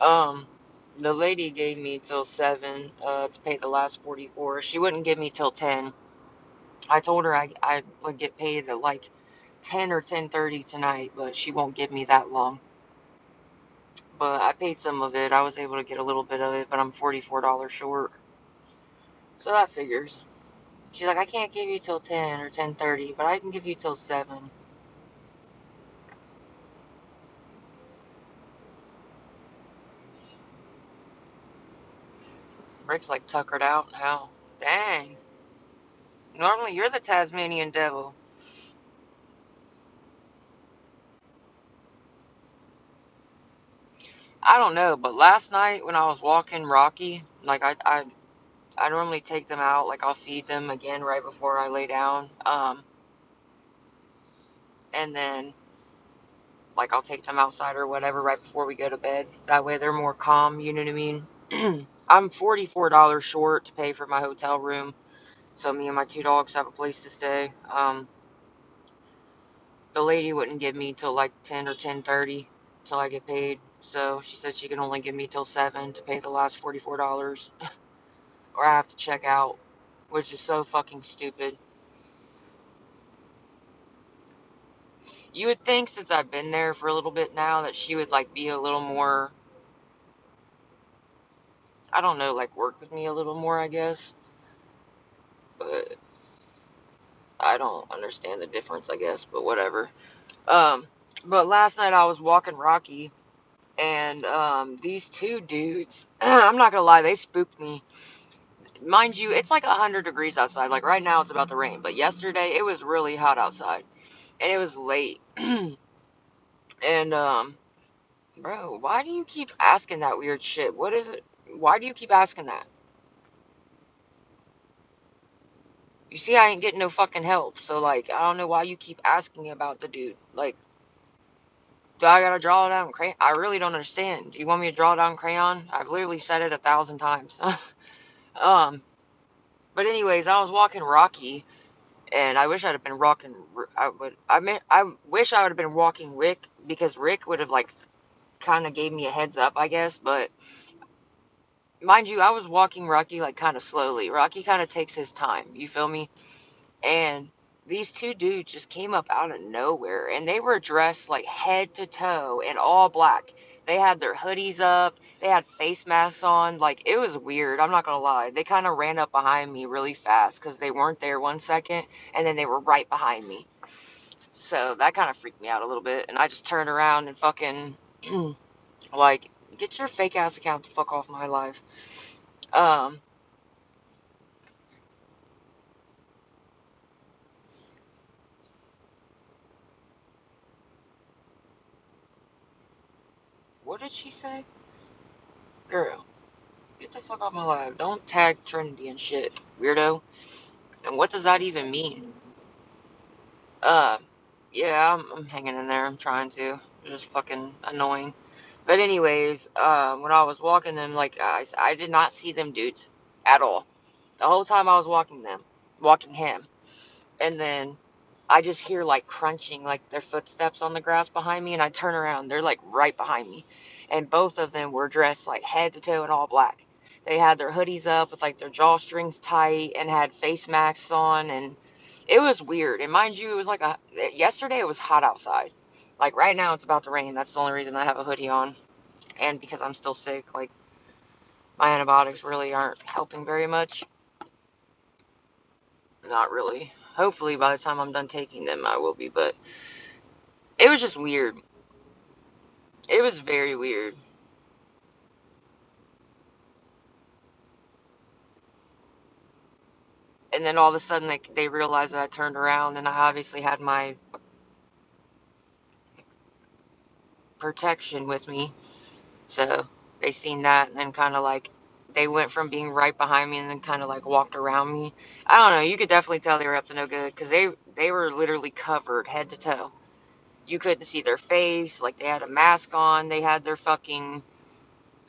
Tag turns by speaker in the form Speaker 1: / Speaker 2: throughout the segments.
Speaker 1: Um, the lady gave me till 7 to pay the last 44. She wouldn't give me till 10. I told her I would get paid at like 10 or 10:30 tonight, but she won't give me that long. But I paid some of it. I was able to get a little bit of it, but I'm $44 short. So that figures. She's like, I can't give you till 10 or 10:30, but I can give you till 7. Rick's like tuckered out now. Dang. Normally you're the Tasmanian devil. I don't know, but last night when I was walking Rocky, like I normally take them out, like I'll feed them again right before I lay down. And then like I'll take them outside or whatever right before we go to bed. That way they're more calm, you know what I mean? I'm $44 short to pay for my hotel room, so me and my two dogs have a place to stay. The lady wouldn't give me till like 10 or 10:30 till I get paid. So she said she can only give me till 7 to pay the last $44 or I have to check out, which is so fucking stupid. You would think since I've been there for a little bit now that she would like be a little more, I don't know, like work with me a little more, I guess. But I don't understand the difference, I guess, but whatever. Um, but last night I was walking Rocky and these two dudes, I'm not gonna lie, they spooked me. Mind you, it's like 100 degrees outside. Like right now it's about to rain, but yesterday it was really hot outside and it was late. And bro, why do you keep asking that weird shit? What is it? Why do you keep asking that? You see, I ain't getting no fucking help. So, like, I don't know why you keep asking about the dude. Like, do I gotta draw it out in crayon? I really don't understand. Do you want me to draw it out in crayon? I've literally said it 1,000 times. um, but anyways, I was walking Rocky, and I wish I'd have been rocking. I wish I would have been walking Rick because Rick would have like kind of gave me a heads up, I guess. But mind you, I was walking Rocky like kind of slowly. Rocky kind of takes his time. You feel me? And these two dudes just came up out of nowhere and they were dressed like head to toe in all black. They had their hoodies up, they had face masks on. Like, it was weird, I'm not gonna lie. They kind of ran up behind me really fast because they weren't there 1 second and then they were right behind me. So that kind of freaked me out a little bit. And I just turned around and fucking, like, get your fake ass account the fuck off my life. Um, what did she say? Girl. Get the fuck off my live. Don't tag Trinity and shit, weirdo. And what does that even mean? Uh, yeah, I'm hanging in there. I'm trying to. It's just fucking annoying. But anyways, when I was walking them, like I did not see them dudes at all. The whole time I was walking him, and then I just hear like crunching, like their footsteps on the grass behind me, and I turn around, they're like right behind me, and both of them were dressed like head to toe in all black. They had their hoodies up with like their drawstrings tight and had face masks on, and it was weird. And mind you, it was like yesterday it was hot outside. Like right now it's about to rain. That's the only reason I have a hoodie on, and because I'm still sick, like my antibiotics really aren't helping very much. Not really. Hopefully by the time I'm done taking them I will be, but it was just weird. It was very weird. And then all of a sudden they realized that I turned around and I obviously had my protection with me. So they seen that and then kind of like they went from being right behind me and then kind of like walked around me. I don't know. You could definitely tell they were up to no good because they were literally covered head to toe. You couldn't see their face. Like they had a mask on. They had their fucking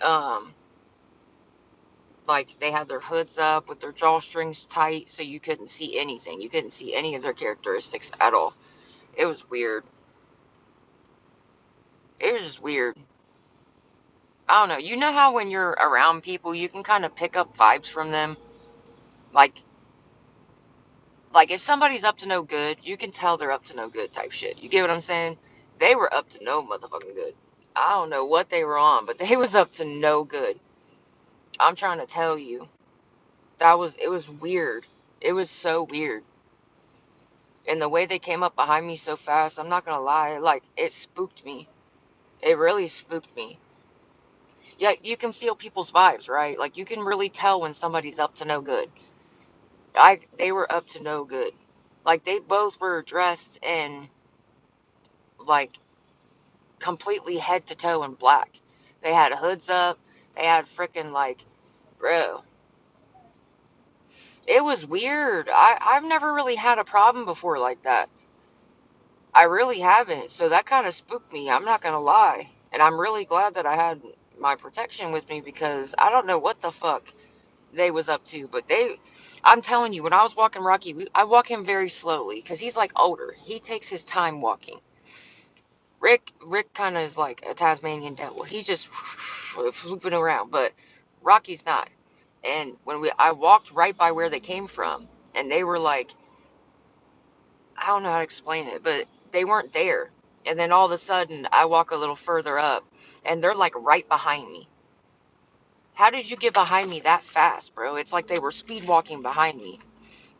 Speaker 1: um like they had their hoods up with their drawstrings tight so you couldn't see anything. You couldn't see any of their characteristics at all. It was weird. It was just weird. I don't know. You know how when you're around people, you can kind of pick up vibes from them? Like, like if somebody's up to no good, you can tell they're up to no good type shit. You get what I'm saying? They were up to no motherfucking good. I don't know what they were on, but they was up to no good. I'm trying to tell you. It was weird. It was so weird. And the way they came up behind me so fast, I'm not gonna lie, like, it spooked me. It really spooked me. Yeah, you can feel people's vibes, right? Like, you can really tell when somebody's up to no good. They were up to no good. Like, they both were dressed in, like, completely head to toe in black. They had hoods up. They had freaking, like, bro. It was weird. I've never really had a problem before like that. I really haven't. So that kind of spooked me. I'm not gonna lie. And I'm really glad that I had my protection with me because I don't know what the fuck they was up to. But I'm telling you, when I was walking Rocky, I walk him very slowly because he's like older. He takes his time walking. Rick kind of is like a Tasmanian devil. He's just flooping around, but Rocky's not. And I walked right by where they came from, and they were like, I don't know how to explain it, but they weren't there. And then all of a sudden, I walk a little further up, and they're like right behind me. How did you get behind me that fast, bro? It's like they were speed walking behind me.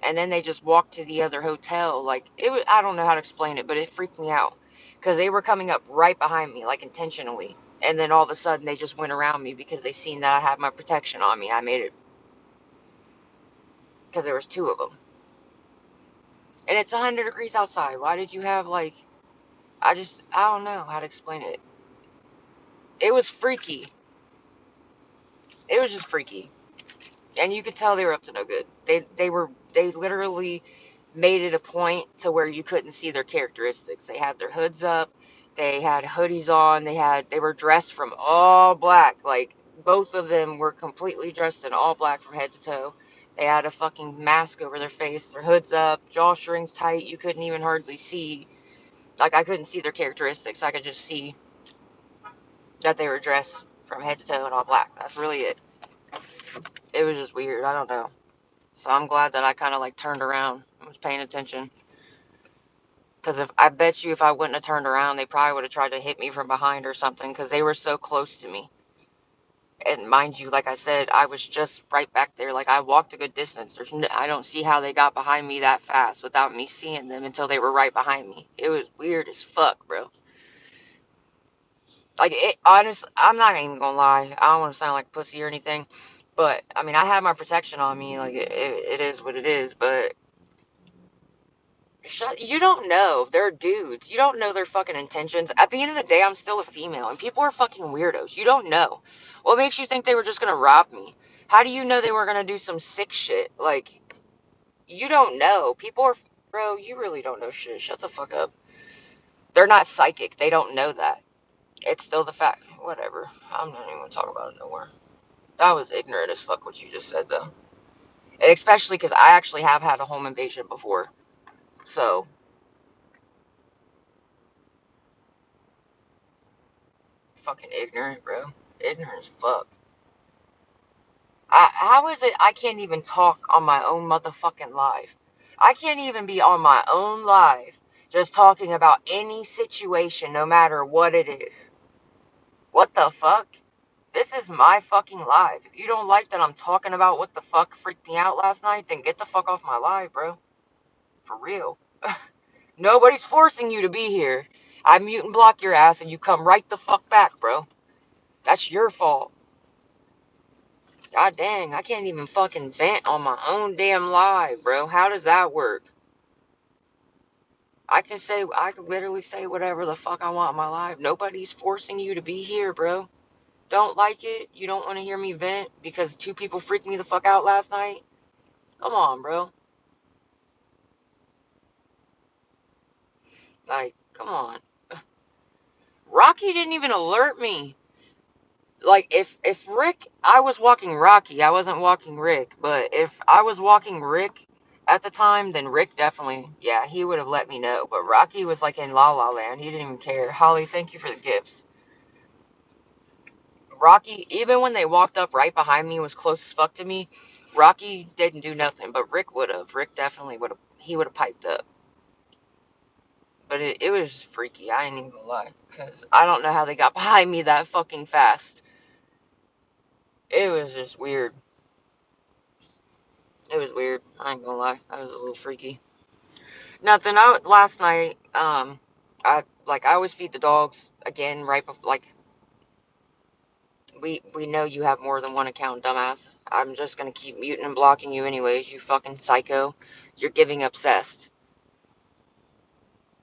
Speaker 1: And then they just walked to the other hotel. Like, it was, I don't know how to explain it, but it freaked me out. Because they were coming up right behind me, like intentionally. And then all of a sudden, they just went around me because they seen that I had my protection on me. I made it, because there was two of them. And it's 100 degrees outside. Why did you have, like, I don't know how to explain it. It was freaky. It was just freaky. And you could tell they were up to no good. They literally made it a point to where you couldn't see their characteristics. They had their hoods up, they had hoodies on, they were dressed from all black. Like, both of them were completely dressed in all black from head to toe. They had a fucking mask over their face, their hoods up, jawstrings tight. You couldn't even hardly see. Like, I couldn't see their characteristics. I could just see that they were dressed from head to toe in all black. That's really it. It was just weird. I don't know. So I'm glad that I kind of like turned around and was paying attention. Because if I bet you if I wouldn't have turned around, they probably would have tried to hit me from behind or something. Because they were so close to me. And mind you, like I said, I was just right back there. Like, I walked a good distance. I don't see how they got behind me that fast without me seeing them until they were right behind me. It was weird as fuck, bro. Like, honestly, I'm not even gonna lie. I don't want to sound like a pussy or anything. But, I mean, I had my protection on me. Like, it is what it is. But you don't know. They're dudes. You don't know their fucking intentions. At the end of the day, I'm still a female, and people are fucking weirdos. You don't know. What makes you think they were just gonna rob me? How do you know they were gonna do some sick shit? Like, you don't know. People are, bro, you really don't know shit. Shut the fuck up. They're not psychic. They don't know that. It's still the fact. Whatever. I'm not even gonna talk about it no more. That was ignorant as fuck what you just said, though. And especially because I actually have had a home invasion before. So, fucking ignorant, bro. Ignorant as fuck. How is it I can't even talk on my own motherfucking live? I can't even be on my own live just talking about any situation, no matter what it is. What the fuck? This is my fucking live. If you don't like that I'm talking about what the fuck freaked me out last night, then get the fuck off my live, bro. For real. Nobody's forcing you to be here. I mute and block your ass and you come right the fuck back, bro. That's your fault. God dang, I can't even fucking vent on my own damn live, bro. How does that work? I can literally say whatever the fuck I want in my live. Nobody's forcing you to be here, bro. Don't like it? You don't want to hear me vent because two people freaked me the fuck out last night? Come on, bro. Like, come on. Rocky didn't even alert me. Like, if Rick, I was walking Rocky, I wasn't walking Rick, but if I was walking Rick at the time, then Rick definitely, yeah, he would have let me know. But Rocky was like in La La Land. He didn't even care. Holly, thank you for the gifts. Rocky, even when they walked up right behind me, was close as fuck to me, Rocky didn't do nothing. But Rick would have. Rick definitely would have. He would have piped up. But it was just freaky. I ain't even gonna lie. Because I don't know how they got behind me that fucking fast. It was just weird. It was weird. I ain't gonna lie. That was a little freaky. Nothing. Last night, I always feed the dogs again right before, like, we know you have more than one account, dumbass. I'm just gonna keep muting and blocking you anyways, you fucking psycho. You're giving obsessed.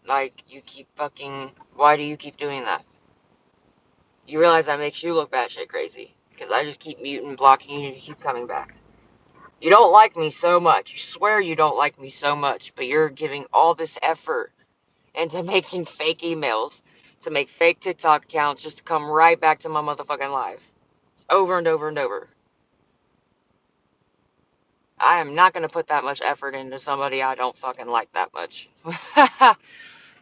Speaker 1: Like, you keep fucking, why do you keep doing that? You realize that makes you look batshit crazy. Because I just keep muting and blocking you and you keep coming back. You don't like me so much. You swear you don't like me so much, but you're giving all this effort into making fake emails to make fake TikTok accounts just to come right back to my motherfucking life. Over and over and over. I am not going to put that much effort into somebody I don't fucking like that much.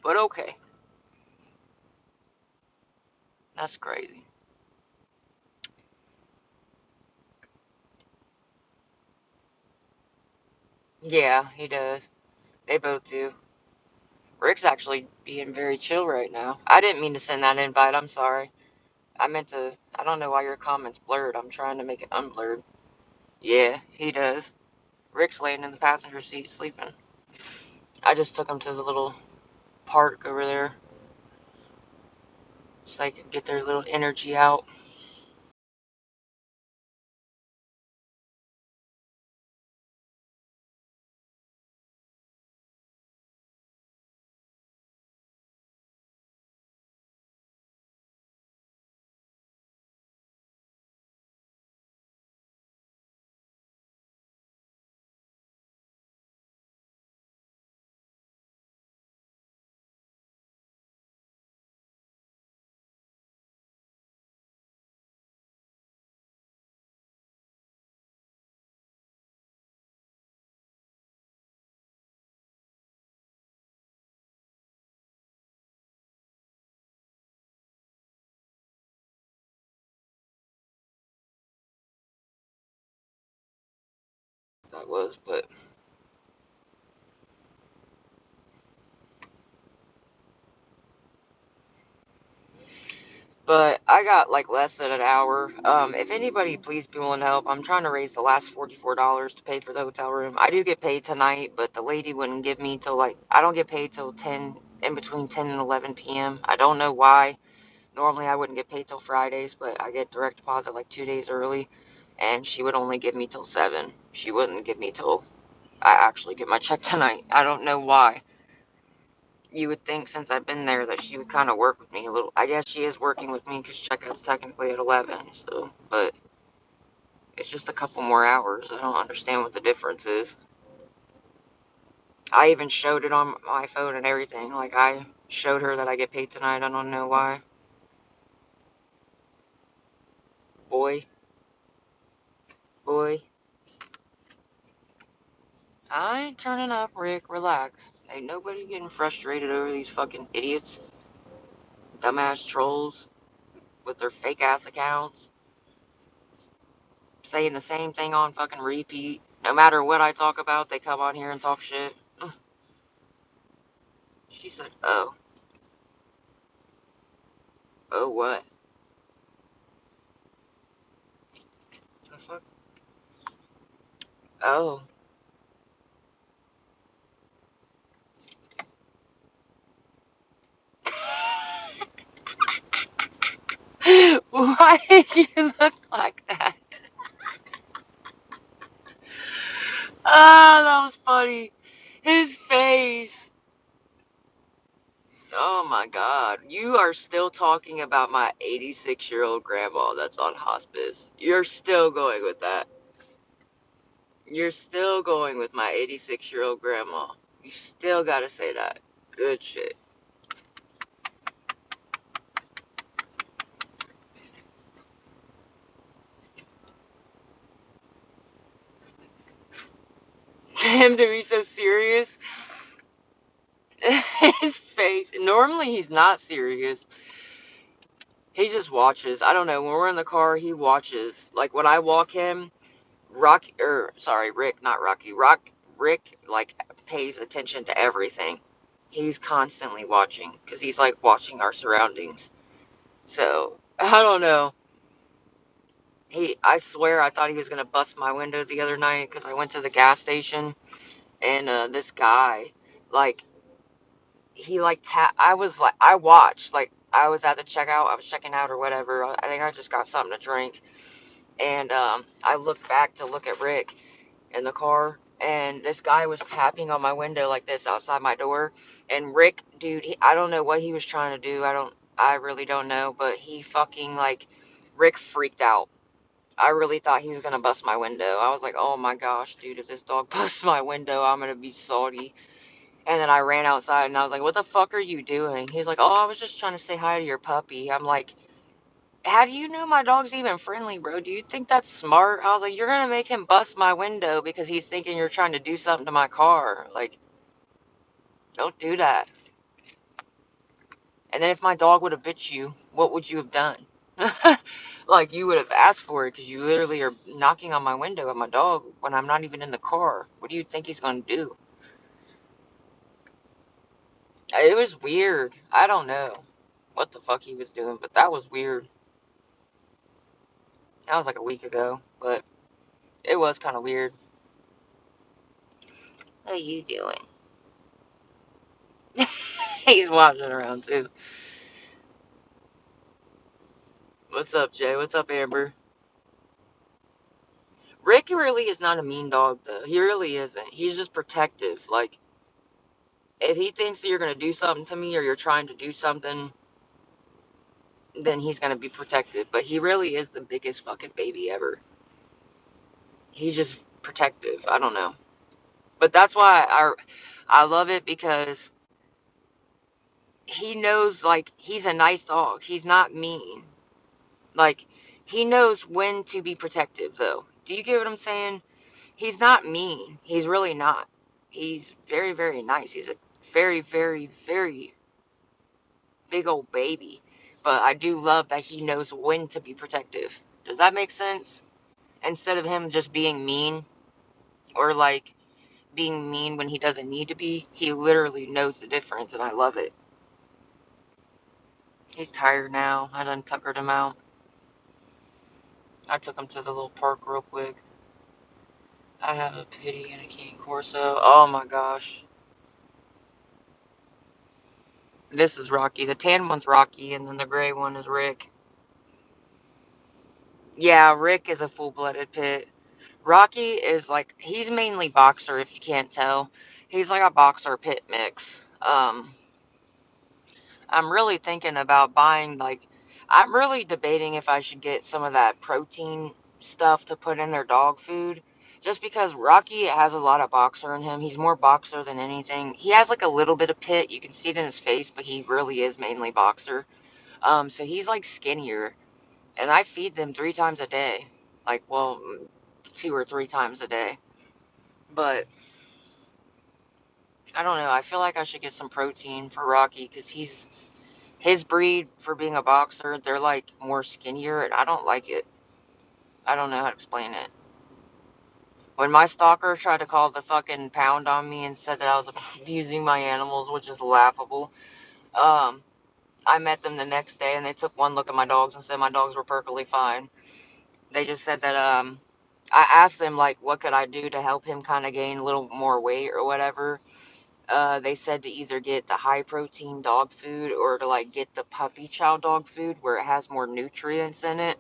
Speaker 1: But okay. That's crazy. Yeah, he does. They both do. Rick's actually being very chill right now. I didn't mean to send that invite. I'm sorry. I meant to. I don't know why your comment's blurred. I'm trying to make it unblurred. Yeah, he does. Rick's laying in the passenger seat sleeping. I just took him to the little park over there so they could get their little energy out. That was, but I got like less than an hour. If anybody please be willing to help, I'm trying to raise the last $44 to pay for the hotel room. I do get paid tonight, but the lady wouldn't give me till like I don't get paid till 10 in between 10 and 11 p.m. I don't know why. Normally I wouldn't get paid till Fridays, but I get direct deposit like 2 days early, and she would only give me till 7. She wouldn't give me till I actually get my check tonight. I don't know why. You would think since I've been there that she would kind of work with me a little. I guess she is working with me because checkout's technically at 11, so, but it's just a couple more hours. I don't understand what the difference is. I even showed it on my phone and everything. Like, I showed her that I get paid tonight. I don't know why. Boy, boy. I ain't turning up, Rick. Relax. Ain't nobody getting frustrated over these fucking idiots. Dumbass trolls with their fake ass accounts. Saying the same thing on fucking repeat. No matter what I talk about, they come on here and talk shit. She said, oh. Oh, what? The fuck? Oh. Why did you look like that? Oh, that was funny. His face. Oh my god. You are still talking about my 86-year-old grandma that's on hospice. You're still going with that. You're still going with my 86-year-old grandma. You still gotta say that. Good shit. Him to be so serious. His face. Normally he's not serious. He just watches. I don't know. When we're in the car, he watches. Like when I walk him, Rick, not Rocky. Rick, like, pays attention to everything. He's constantly watching because he's like watching our surroundings. So I don't know. I swear, I thought he was gonna bust my window the other night because I went to the gas station and this guy, like, he like I was like, I watched, like, I was at the checkout, I was checking out or whatever. I think I just got something to drink, and I looked back to look at Rick in the car, and this guy was tapping on my window like this outside my door. And Rick, dude, I don't know what he was trying to do. I really don't know, but he fucking, like, Rick freaked out. I really thought he was gonna bust my window. I was like, oh my gosh, dude, if this dog busts my window, I'm gonna be salty. And then I ran outside and I was like, what the fuck are you doing? He's like, oh, I was just trying to say hi to your puppy. I'm like, how do you know my dog's even friendly, bro? Do you think that's smart? I was like, you're gonna make him bust my window because he's thinking you're trying to do something to my car. Like, don't do that. And then if my dog would have bit you, what would you have done? Like, you would have asked for it because you literally are knocking on my window at my dog when I'm not even in the car. What do you think he's gonna do? It was weird. I don't know what the fuck he was doing, but that was weird. That was like a week ago, but it was kind of weird. How you doing? He's watching around too. What's up, Jay? What's up, Amber? Rick really is not a mean dog, though. He really isn't. He's just protective. Like, if he thinks that you're gonna do something to me or you're trying to do something, then he's gonna be protective. But he really is the biggest fucking baby ever. He's just protective. I don't know. But that's why I love it, because he knows, like, he's a nice dog. He's not mean. Like, he knows when to be protective, though. Do you get what I'm saying? He's not mean. He's really not. He's very, very nice. He's a very, very, very big old baby. But I do love that he knows when to be protective. Does that make sense? Instead of him just being mean, or like being mean when he doesn't need to be, he literally knows the difference, and I love it. He's tired now. I done tuckered him out. I took him to the little park real quick. I have a pity and a King Corso. Oh my gosh. This is Rocky. The tan one's Rocky, and then the gray one is Rick. Yeah, Rick is a full-blooded pit. Rocky is like, he's mainly boxer, if you can't tell. He's like a boxer pit mix. I'm really thinking about buying, like, I'm really debating if I should get some of that protein stuff to put in their dog food. Just because Rocky has a lot of boxer in him. He's more boxer than anything. He has like a little bit of pit. You can see it in his face, but he really is mainly boxer. So he's like skinnier. And I feed them 3 times a day. Like, well, 2 or 3 times a day. But I don't know. I feel like I should get some protein for Rocky because his breed, for being a boxer, they're like more skinnier, and I don't like it. I don't know how to explain it. When my stalker tried to call the fucking pound on me and said that I was abusing my animals, which is laughable, um, I met them the next day and they took one look at my dogs and said my dogs were perfectly fine. They just said that I asked them, like, what could I do to help him kind of gain a little more weight or whatever. They said to either get the high protein dog food or to, like, get the puppy chow dog food where it has more nutrients in it.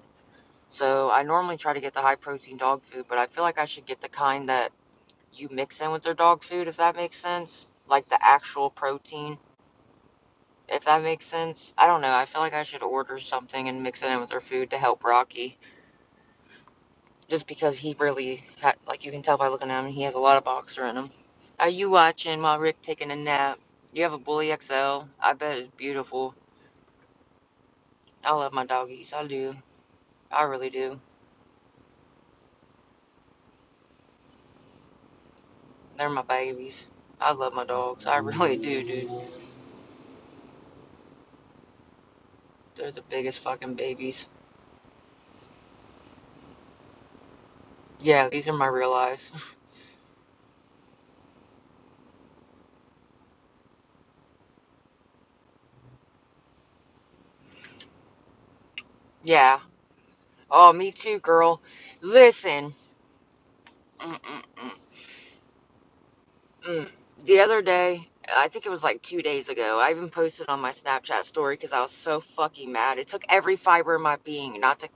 Speaker 1: So I normally try to get the high protein dog food, but I feel like I should get the kind that you mix in with their dog food, if that makes sense. Like the actual protein, if that makes sense. I don't know. I feel like I should order something and mix it in with their food to help Rocky. Just because he really, like, you can tell by looking at him, he has a lot of boxer in him. Are you watching while Rick taking a nap? You have a Bully XL? I bet it's beautiful. I love my doggies. I do. I really do. They're my babies. I love my dogs. I really do, dude. They're the biggest fucking babies. Yeah, these are my real eyes. Yeah. Oh, me too, girl. Listen. Mm-mm-mm. Mm. The other day, I think it was like 2 days ago, I even posted on my Snapchat story because I was so fucking mad. It took every fiber of my being not to.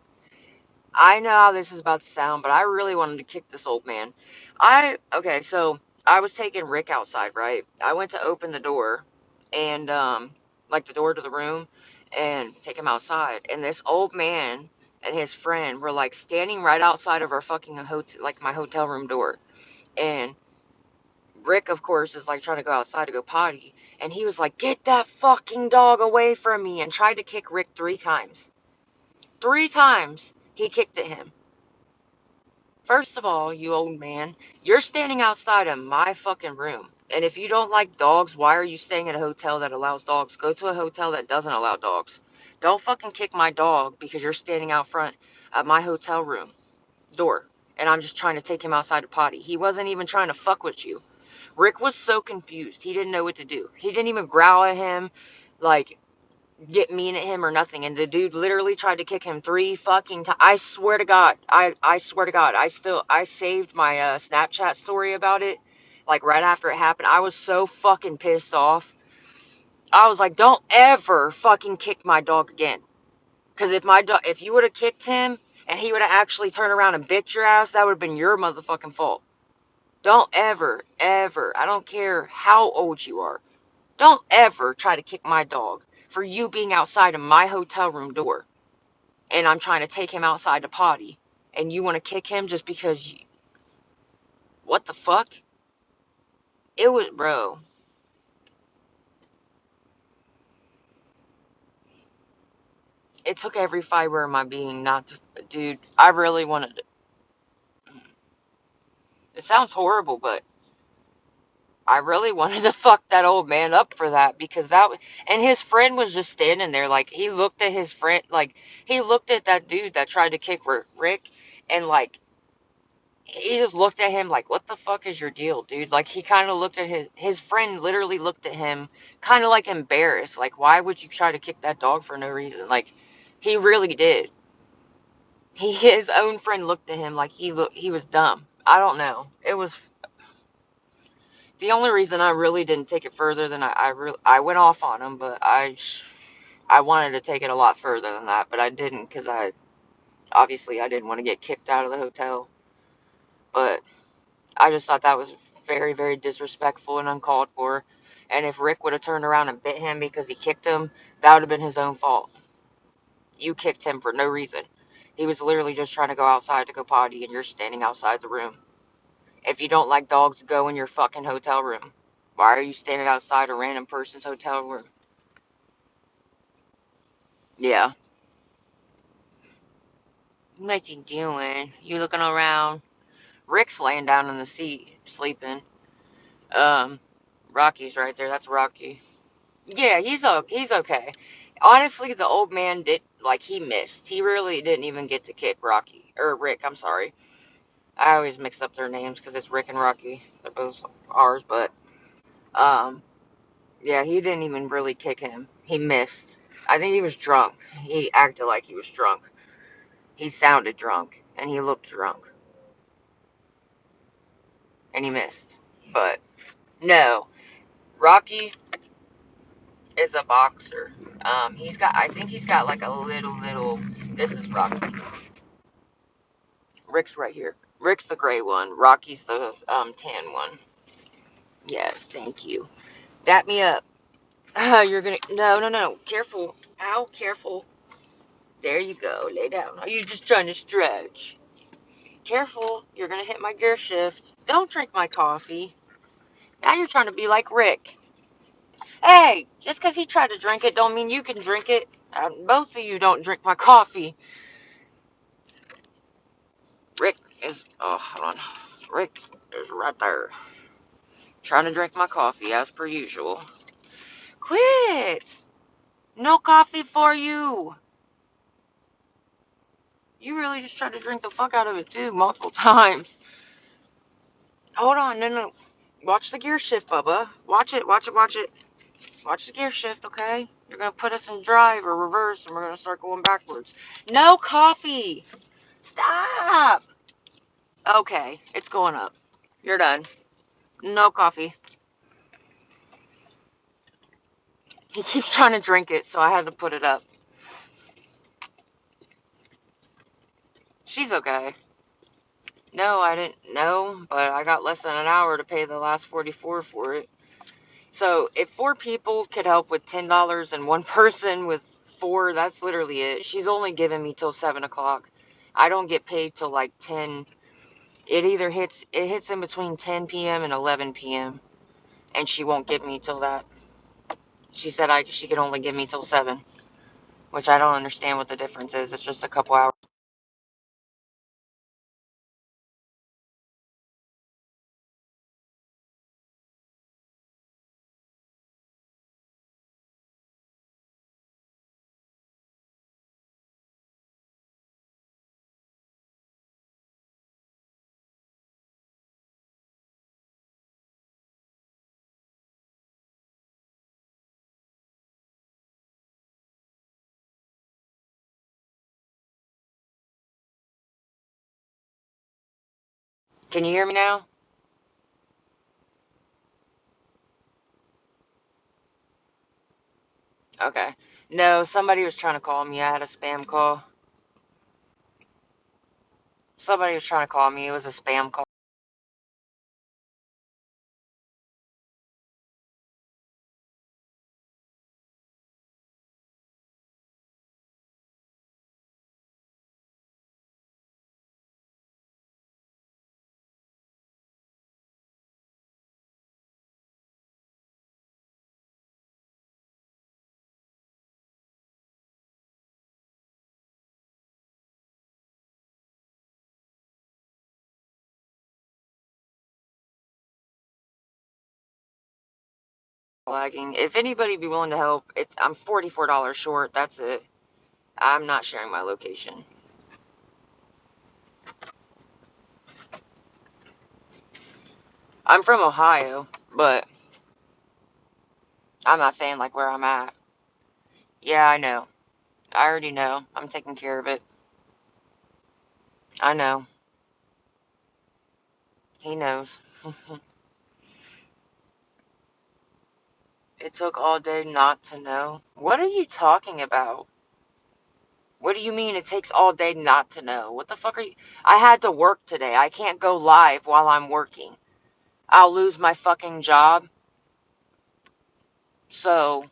Speaker 1: I know how this is about to sound, but I really wanted to kick this old man. Okay, so I was taking Rick outside, right? I went to open the door and, like the door to the room and take him outside. And this old man and his friend were like standing right outside of our fucking hotel, like my hotel room door. And Rick, of course, is like trying to go outside to go potty. And he was like, "Get that fucking dog away from me," and tried to kick Rick 3 times. 3 times he kicked at him. First of all, you old man, you're standing outside of my fucking room. And if you don't like dogs, why are you staying at a hotel that allows dogs? Go to a hotel that doesn't allow dogs. Don't fucking kick my dog because you're standing out front of my hotel room door. And I'm just trying to take him outside to potty. He wasn't even trying to fuck with you. Rick was so confused. He didn't know what to do. He didn't even growl at him, like, get mean at him or nothing. And the dude literally tried to kick him 3 fucking times. I swear to God. I swear to God. I saved my Snapchat story about it. Like right after it happened. I was so fucking pissed off. I was like, don't ever fucking kick my dog again. Because if you would have kicked him and he would have actually turned around and bit your ass, that would have been your motherfucking fault. Don't ever, ever, I don't care how old you are, don't ever try to kick my dog for you being outside of my hotel room door and I'm trying to take him outside to potty and you want to kick him just because you, what the fuck? It was, bro, it took every fiber of my being not to, dude, I really wanted to, it sounds horrible, but I really wanted to fuck that old man up for that because and his friend was just standing there like he looked at his friend, like he looked at that dude that tried to kick Rick and like he just looked at him like, what the fuck is your deal, dude? Like he kind of looked at his friend literally looked at him kind of like embarrassed, like why would you try to kick that dog for no reason? Like he really did. His own friend looked at him like he was dumb. I don't know. It was the only reason I really didn't take it further than I went off on him, but I wanted to take it a lot further than that, but I didn't because obviously I didn't want to get kicked out of the hotel. But I just thought that was very, very disrespectful and uncalled for. And if Rick would have turned around and bit him because he kicked him, that would have been his own fault. You kicked him for no reason. He was literally just trying to go outside to go potty, and you're standing outside the room. If you don't like dogs, go in your fucking hotel room. Why are you standing outside a random person's hotel room? Yeah. What you doing? You looking around? Rick's laying down in the seat, sleeping. Um, Rocky's right there. That's Rocky. Yeah, he's okay. Honestly, the old man did like he missed. He really didn't even get to kick Rocky or Rick. I'm sorry. I always mix up their names because it's Rick and Rocky. They're both ours, but um, yeah, he didn't even really kick him. He missed. I think he was drunk. He acted like he was drunk. He sounded drunk, and he looked drunk, and he missed. But no, Rocky is a boxer. I think he's got like a little. This is Rocky. Rick's right here. Rick's the gray one. Rocky's the tan one. Yes, thank you. Dap me up. You're gonna no. Careful. Ow, careful. There you go. Lay down. Are you just trying to stretch? Careful. You're gonna hit my gear shift. Don't drink my coffee. Now you're trying to be like Rick. Hey, just because he tried to drink it don't mean you can drink it. Both of you don't drink my coffee. Rick is. Oh, hold on. Rick is right there. Trying to drink my coffee as per usual. Quit! No coffee for you! You really just tried to drink the fuck out of it too, multiple times. Hold on, no. Watch the gear shift, Bubba. Watch it. Watch the gear shift, okay? You're gonna put us in drive or reverse and we're gonna start going backwards. No coffee! Stop! Okay, it's going up. You're done. No coffee. He keeps trying to drink it, so I had to put it up. She's okay. No, I didn't know, but I got less than an hour to pay the last 44 for it. So if 4 people could help with $10 and one person with 4, that's literally it. She's only giving me till 7 o'clock. I don't get paid till like 10. It hits in between 10 p.m. and 11 p.m. and she won't give me till that. She said she could only give me till 7, which I don't understand what the difference is. It's just a couple hours. Can you hear me now? Okay. No, somebody was trying to call me. I had a spam call. Somebody was trying to call me. It was a spam call. Lagging. If anybody be willing to help, I'm $44 short. That's it. I'm not sharing my location. I'm from Ohio, but I'm not saying like where I'm at. Yeah, I know. I already know. I'm taking care of it. I know. He knows. It took all day not to know. What are you talking about? What do you mean it takes all day not to know? What the fuck are you? I had to work today. I can't go live while I'm working. I'll lose my fucking job. So,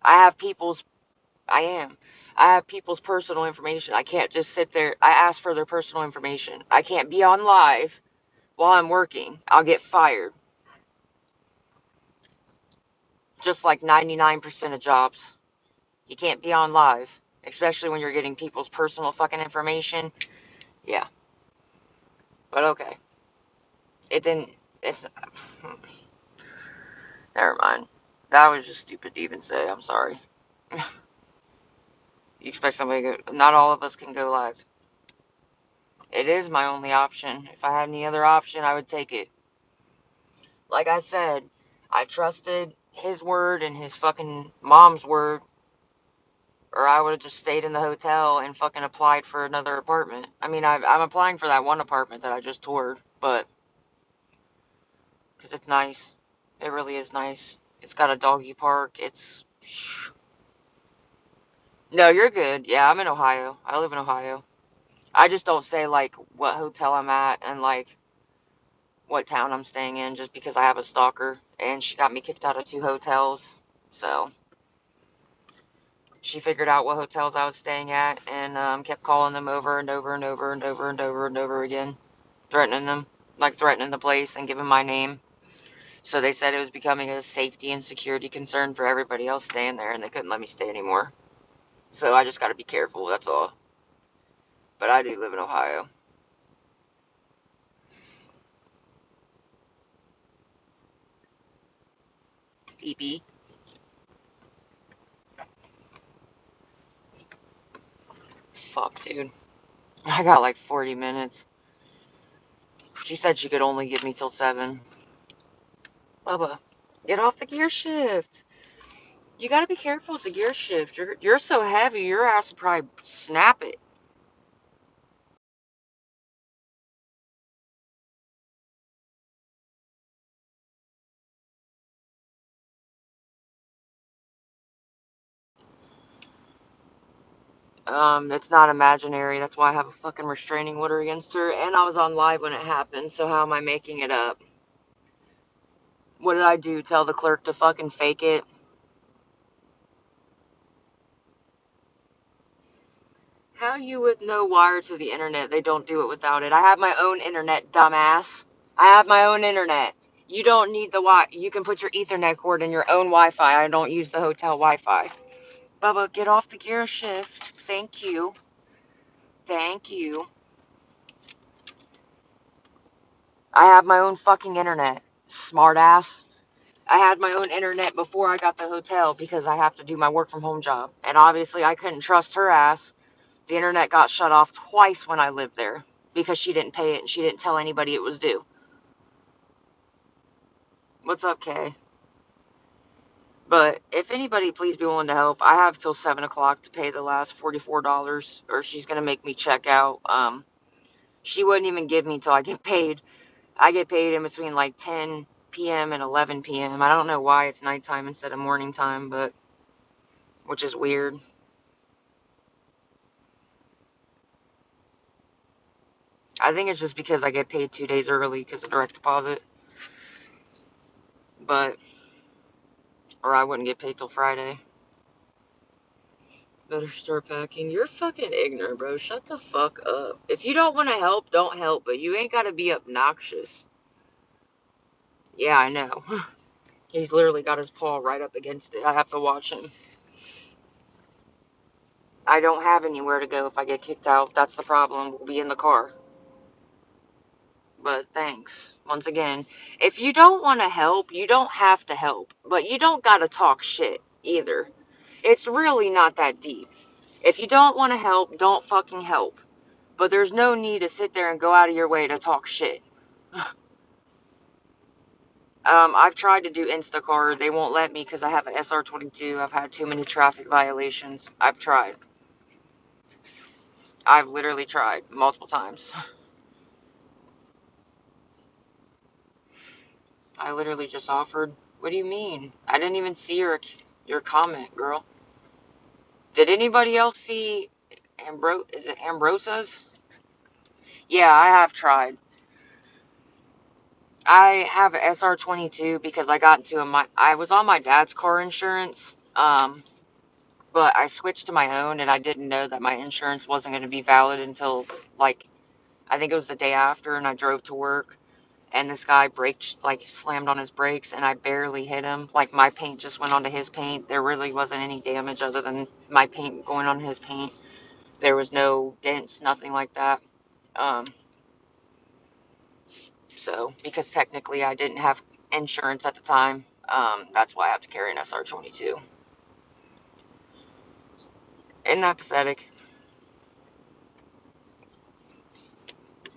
Speaker 1: I have people's I am. I have people's personal information. I can't just sit there. I ask for their personal information. I can't be on live while I'm working. I'll get fired. Just like 99% of jobs. You can't be on live, especially when you're getting people's personal fucking information. Yeah. But okay. It didn't. It's. Never mind. That was just stupid to even say. I'm sorry. You expect somebody to go. Not all of us can go live. It is my only option. If I had any other option, I would take it. Like I said, I trusted his word and his fucking mom's word, or I would have just stayed in the hotel and fucking applied for another apartment. I mean, I'm applying for that one apartment that I just toured, but because it's nice. It really is nice. It's got a doggy park. It's. No, you're good. Yeah, I'm in Ohio. I live in Ohio. I just don't say, like, what hotel I'm at and, like, what town I'm staying in just because I have a stalker and she got me kicked out of 2 hotels. So, she figured out what hotels I was staying at and kept calling them over and over and over and over and over and over again, threatening them, like threatening the place and giving my name. So they said it was becoming a safety and security concern for everybody else staying there and they couldn't let me stay anymore. So I just got to be careful, that's all. But I do live in Ohio. Phoebe. Fuck, dude. I got like 40 minutes. She said she could only give me till 7. Bubba, get off the gear shift. You gotta be careful with the gear shift. You're so heavy, your ass will probably snap it. It's not imaginary. That's why I have a fucking restraining order against her. And I was on live when it happened, so how am I making it up? What did I do? Tell the clerk to fucking fake it? How you would know wire to the internet? They don't do it without it. I have my own internet, dumbass. I have my own internet. You don't need the wi. You can put your Ethernet cord in your own Wi-Fi. I don't use the hotel Wi-Fi. Bubba, get off the gear shift. Thank you. Thank you. I have my own fucking internet. Smartass. I had my own internet before I got the hotel because I have to do my work from home job. And obviously I couldn't trust her ass. The internet got shut off twice when I lived there because she didn't pay it and she didn't tell anybody it was due. What's up, Kay? But if anybody, please be willing to help. I have till 7 o'clock to pay the last $44 or she's going to make me check out. She wouldn't even give me till I get paid. I get paid in between like 10 p.m. and 11 p.m. I don't know why it's nighttime instead of morning time, but which is weird. I think it's just because I get paid 2 days early because of direct deposit. But, or I wouldn't get paid till Friday. Better start packing. You're fucking ignorant, bro. Shut the fuck up. If you don't want to help, don't help. But you ain't gotta be obnoxious. Yeah, I know. He's literally got his paw right up against it. I have to watch him. I don't have anywhere to go if I get kicked out. That's the problem. We'll be in the car. But thanks. Once again, if you don't want to help, you don't have to help. But you don't gotta talk shit either. It's really not that deep. If you don't want to help, don't fucking help. But there's no need to sit there and go out of your way to talk shit. I've tried to do Instacart. They won't let me because I have an SR22. I've had too many traffic violations. I've tried. I've literally tried multiple times. I literally just offered. What do you mean? I didn't even see your comment, girl. Did anybody else see is it Ambrosa's? Yeah, I have tried. I have an SR22 because I got into I was on my dad's car insurance, but I switched to my own and I didn't know that my insurance wasn't going to be valid until like I think it was the day after, and I drove to work and this guy slammed on his brakes and I barely hit him. Like my paint just went onto his paint. There really wasn't any damage other than my paint going on his paint. There was no dents, nothing like that. Um, so because technically I didn't have insurance at the time, that's why I have to carry an SR22. Isn't that pathetic?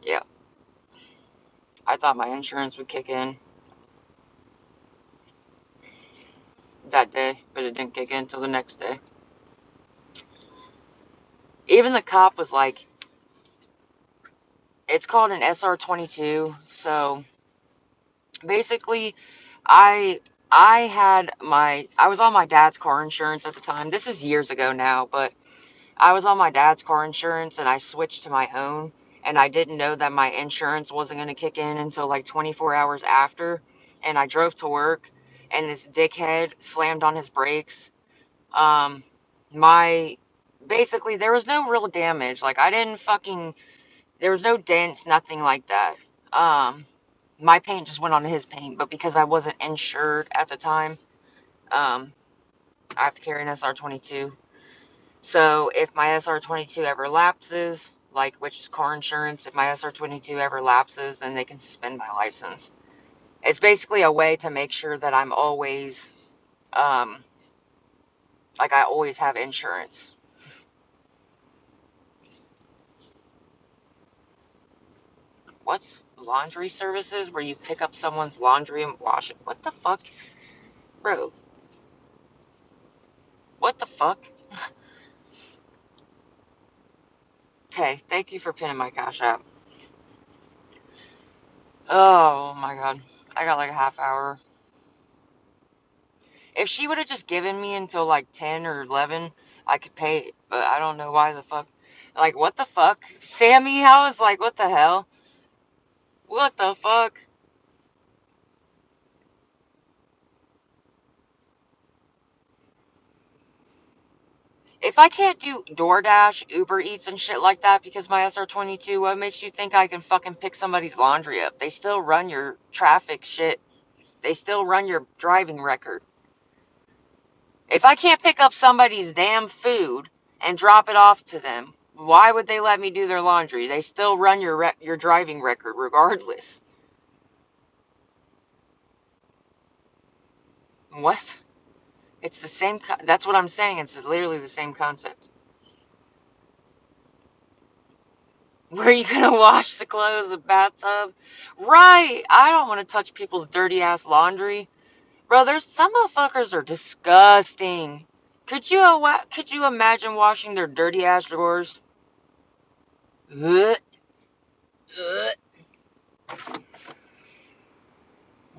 Speaker 1: Yeah. I thought my insurance would kick in that day, but it didn't kick in until the next day. Even the cop was like, it's called an SR22. So basically, I I was on my dad's car insurance at the time. This is years ago now, but I was on my dad's car insurance and I switched to my own, and I didn't know that my insurance wasn't going to kick in until like 24 hours after. And I drove to work and this dickhead slammed on his brakes. Um, my basically there was no real damage. Like I didn't fucking there was no dents, nothing like that. Um, my paint just went on his paint, but because I wasn't insured at the time, um, I have to carry an SR22. So if my SR22 ever lapses, like which is car insurance, if my SR22 ever lapses, then they can suspend my license. It's basically a way to make sure that I'm always Um, like I always have insurance. What's laundry services where you pick up someone's laundry and wash it? What the fuck? Bro, what the fuck? Okay, thank you for pinning my cash app. Oh my god. I got like a half hour. If she would have just given me until like 10 or 11, I could pay it. But I don't know why the fuck. Like, what the fuck? Sammy House? Like, what the hell? What the fuck? If I can't do DoorDash, Uber Eats, and shit like that because my SR22, what makes you think I can fucking pick somebody's laundry up? They still run your traffic shit. They still run your driving record. If I can't pick up somebody's damn food and drop it off to them, why would they let me do their laundry? They still run your driving record regardless. What? It's the same. That's what I'm saying. It's literally the same concept. Where are you gonna wash the clothes? The bathtub? Right. I don't want to touch people's dirty ass laundry. Bro, there's some motherfuckers are disgusting. Could you imagine washing their dirty ass drawers? Ugh, ugh.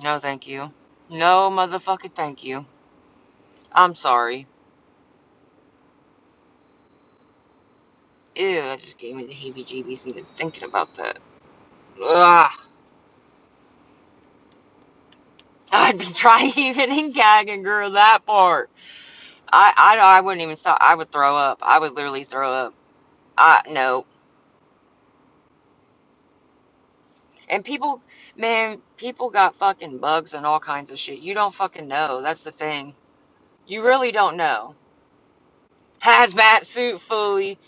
Speaker 1: No, thank you. No motherfucking thank you. I'm sorry. Ew, that just gave me the heebie-jeebies even thinking about that. Ugh. I'd be trying even and gagging, girl, that part. I wouldn't even stop. I would throw up. I would literally throw up. No. And people, man, people got fucking bugs and all kinds of shit. You don't fucking know. That's the thing. You really don't know. Hazmat suit fully.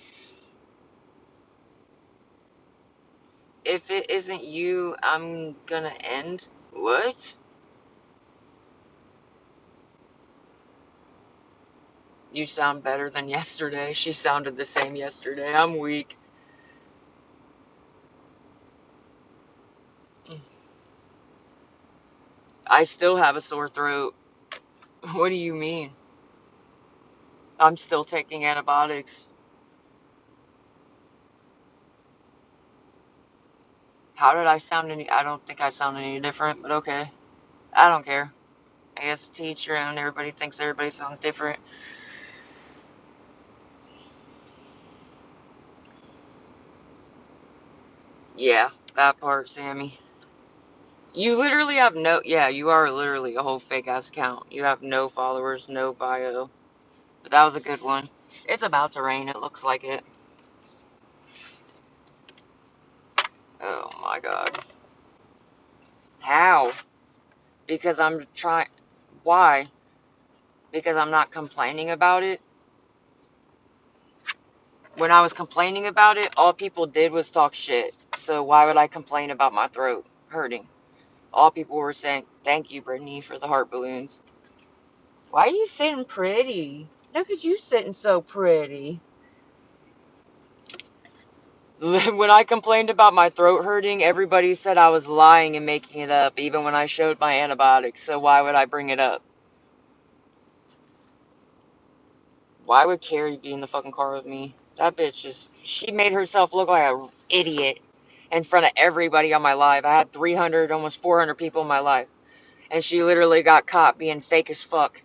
Speaker 1: If it isn't you, I'm gonna end. What? You sound better than yesterday. She sounded the same yesterday. I'm weak. I still have a sore throat. What do you mean? I'm still taking antibiotics. How did I sound any? I don't think I sound any different, but okay. I don't care. I guess to each your own. Everybody thinks everybody sounds different. Yeah, that part, Sammy. You literally have no. Yeah, you are literally a whole fake ass account. You have no followers, no bio. But that was a good one. It's about to rain. It looks like it. Oh my god. How? Because I'm trying. Why? Because I'm not complaining about it. When I was complaining about it, all people did was talk shit. So why would I complain about my throat hurting? All people were saying, "Thank you, Brittany, for the heart balloons." Why are you sitting pretty? Look at you sitting so pretty. When I complained about my throat hurting, everybody said I was lying and making it up, even when I showed my antibiotics. So why would I bring it up? Why would Carrie be in the fucking car with me? That bitch she made herself look like an idiot in front of everybody on my live. I had 300, almost 400 people in my live. And she literally got caught being fake as fuck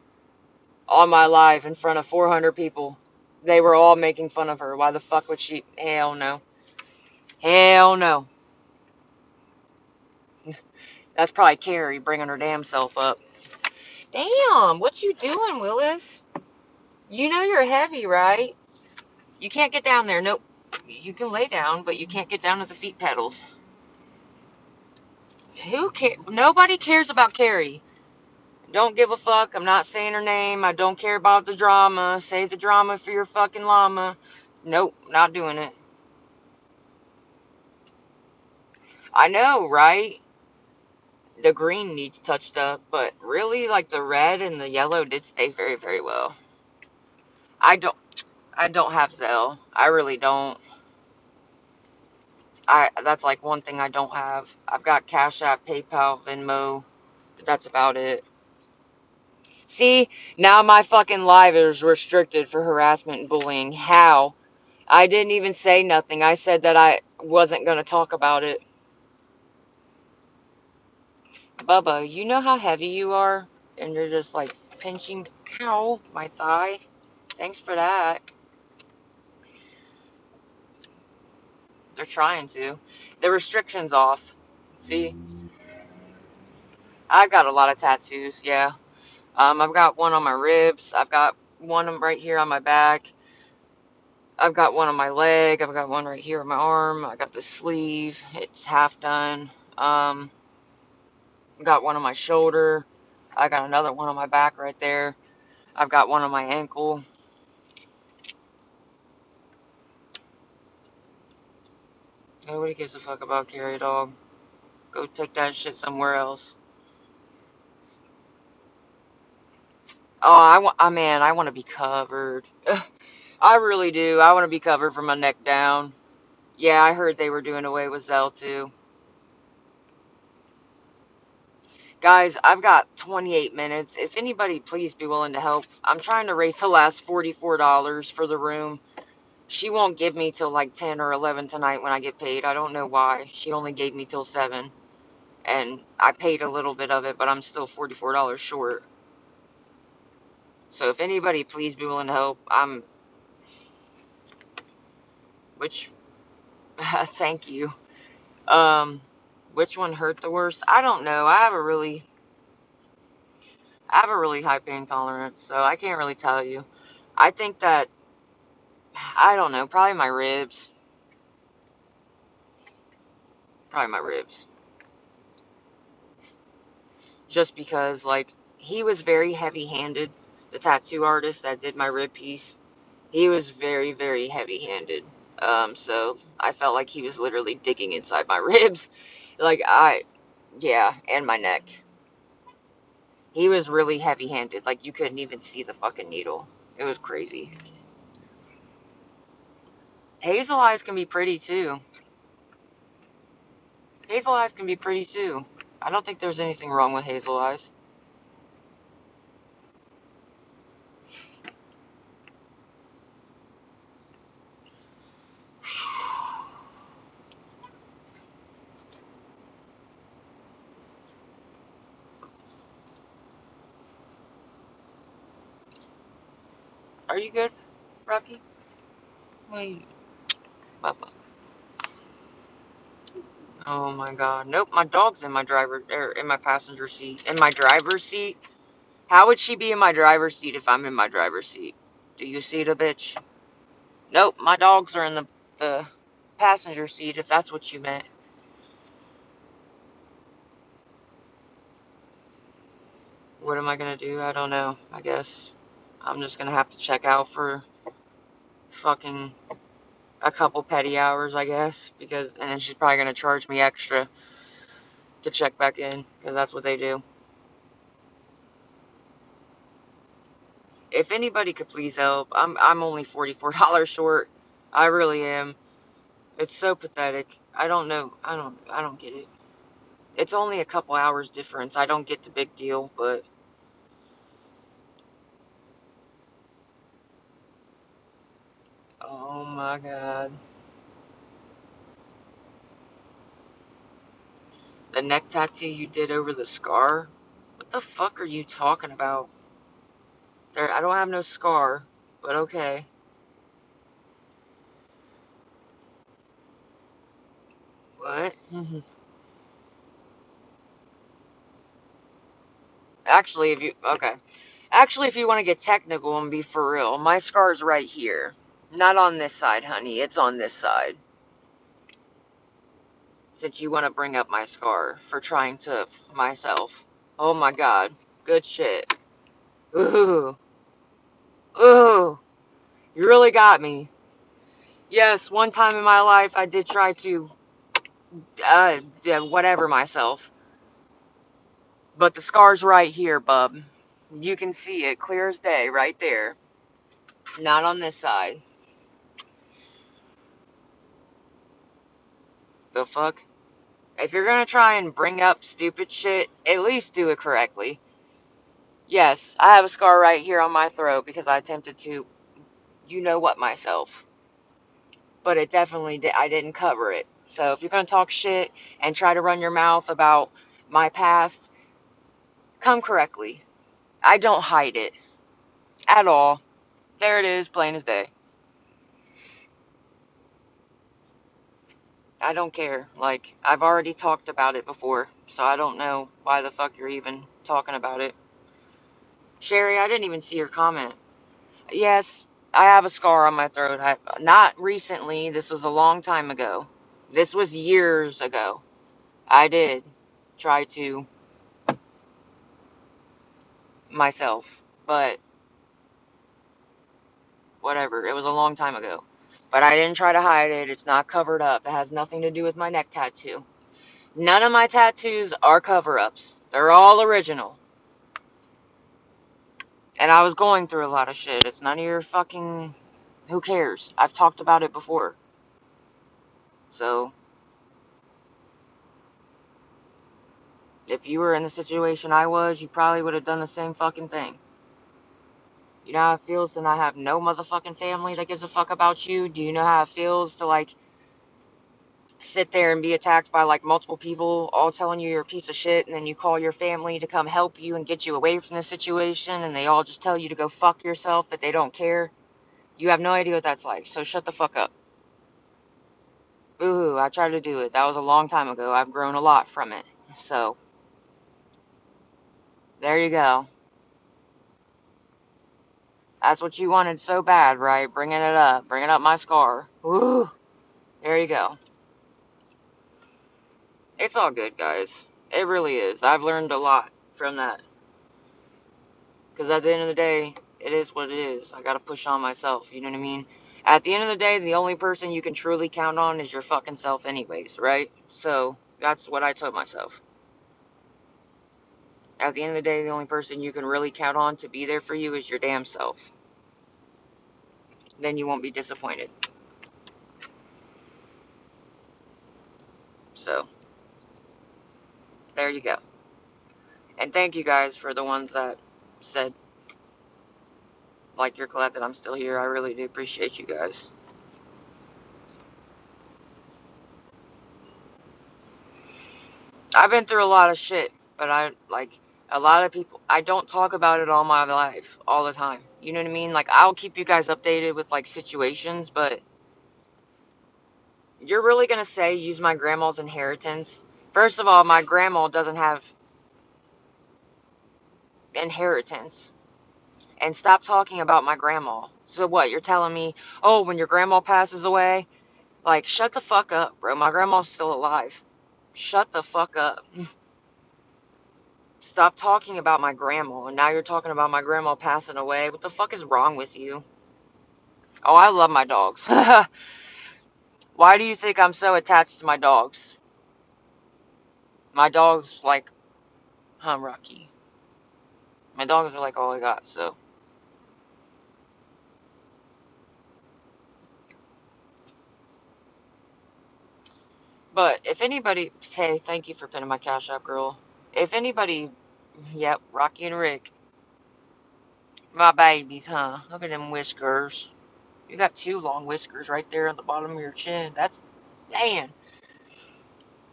Speaker 1: on my live in front of 400 people. They were all making fun of her. Why the fuck would she? Hell no. Hell no. That's probably Carrie bringing her damn self up. Damn, what you doing, Willis? You know you're heavy, right? You can't get down there. Nope. You can lay down, but you can't get down at the feet pedals. Who cares? Nobody cares about Carrie. Don't give a fuck. I'm not saying her name. I don't care about the drama. Save the drama for your fucking llama. Nope, not doing it. I know, right? The green needs touched up, but really, like, the red and the yellow did stay very, very well. I don't, I don't have Zelle. I really don't. That's like one thing I don't have. I've got Cash App, PayPal, Venmo, but that's about it. See, now my fucking live is restricted for harassment and bullying. How? I didn't even say nothing. I said that I wasn't going to talk about it. Bubba, you know how heavy you are? And you're just like pinching, ow, my thigh. Thanks for that. They're trying to. The restriction's off. See? I got a lot of tattoos, yeah. I've got one on my ribs. I've got one right here on my back. I've got one on my leg. I've got one right here on my arm. I got the sleeve. It's half done. Got one on my shoulder. I got another one on my back right there. I've got one on my ankle. Nobody gives a fuck about Carrie Dog. Go take that shit somewhere else. Man, I want to be covered. I really do. I want to be covered from my neck down. Yeah, I heard they were doing away with Zelle too. Guys, I've got 28 minutes. If anybody please be willing to help. I'm trying to raise the last $44 for the room. She won't give me till like 10 or 11 tonight when I get paid. I don't know why. She only gave me till 7. And I paid a little bit of it, but I'm still $44 short. So if anybody please be willing to help, which, thank you. Which one hurt the worst? I don't know. I have a really high pain tolerance, so I can't really tell you. I think that, I don't know, probably my ribs. Probably my ribs. Just because, like, he was very heavy-handed. The tattoo artist that did my rib piece, he was very, very heavy-handed. So I felt like he was literally digging inside my ribs. Like, yeah, and my neck. He was really heavy-handed. Like, you couldn't even see the fucking needle. It was crazy. Hazel eyes can be pretty, too. Hazel eyes can be pretty, too. I don't think there's anything wrong with hazel eyes. Are you good, Rocky? Wait. Oh my god. Nope, my dog's in my in my passenger seat. In my driver's seat? How would she be in my driver's seat if I'm in my driver's seat? Do you see the bitch? Nope, my dogs are in the passenger seat if that's what you meant. What am I gonna do? I don't know. I guess I'm just gonna have to check out for fucking a couple petty hours, I guess, and then she's probably gonna charge me extra to check back in, because that's what they do. If anybody could please help, I'm only $44 short. I really am. It's so pathetic. I don't know. I don't get it. It's only a couple hours difference. I don't get the big deal, but oh my god. The neck tattoo you did over the scar? What the fuck are you talking about? I don't have no scar, but okay. What? Actually, if you want to get technical and be for real, my scar's right here. Not on this side, honey. It's on this side. Since you want to bring up my scar for trying to myself. Oh my god. Good shit. Ooh. Ooh. You really got me. Yes, one time in my life I did try to, whatever myself. But the scar's right here, bub. You can see it clear as day right there. Not on this side. The fuck? If you're gonna try and bring up stupid shit, at least do it correctly. Yes, I have a scar right here on my throat because I attempted to, you know what, myself. But it definitely did. I didn't cover it. So if you're gonna talk shit and try to run your mouth about my past, come correctly. I don't hide it at all. There it is, plain as day. I don't care. Like, I've already talked about it before, so I don't know why the fuck you're even talking about it. Sherry, I didn't even see your comment. Yes, I have a scar on my throat. Not recently. This was a long time ago. This was years ago. I did try to myself, but whatever. It was a long time ago. But I didn't try to hide it. It's not covered up. It has nothing to do with my neck tattoo. None of my tattoos are cover-ups. They're all original. And I was going through a lot of shit. It's none of your fucking... Who cares? I've talked about it before. So, if you were in the situation I was, you probably would have done the same fucking thing. You know how it feels to not have no motherfucking family that gives a fuck about you? Do you know how it feels to, like, sit there and be attacked by, like, multiple people all telling you you're a piece of shit, and then you call your family to come help you and get you away from the situation, and they all just tell you to go fuck yourself, that they don't care? You have no idea what that's like, so shut the fuck up. Boo-hoo, I tried to do it. That was a long time ago. I've grown a lot from it. So, there you go. That's what you wanted so bad, right? Bringing it up. Bringing up my scar. Woo! There you go. It's all good, guys. It really is. I've learned a lot from that. Because at the end of the day, it is what it is. I gotta push on myself, you know what I mean? At the end of the day, the only person you can truly count on is your fucking self anyways, right? So, that's what I told myself. At the end of the day, the only person you can really count on to be there for you is your damn self. Then you won't be disappointed. So, there you go. And thank you guys for the ones that said, like, you're glad that I'm still here. I really do appreciate you guys. I've been through a lot of shit, but a lot of people, I don't talk about it all my life, all the time. You know what I mean? Like, I'll keep you guys updated with, like, situations, but you're really gonna say use my grandma's inheritance? First of all, my grandma doesn't have inheritance. And stop talking about my grandma. So what, you're telling me, oh, when your grandma passes away? Like, shut the fuck up, bro. My grandma's still alive. Shut the fuck up. Stop talking about my grandma, and now you're talking about my grandma passing away. What the fuck is wrong with you? Oh, I love my dogs. Why do you think I'm so attached to my dogs? My dogs, like, Rocky. My dogs are like all I got, so. But if anybody, hey, thank you for pinning my cash app, girl. If anybody, yep, Rocky and Rick, my babies, huh? Look at them whiskers. You got two long whiskers right there on the bottom of your chin. That's, man.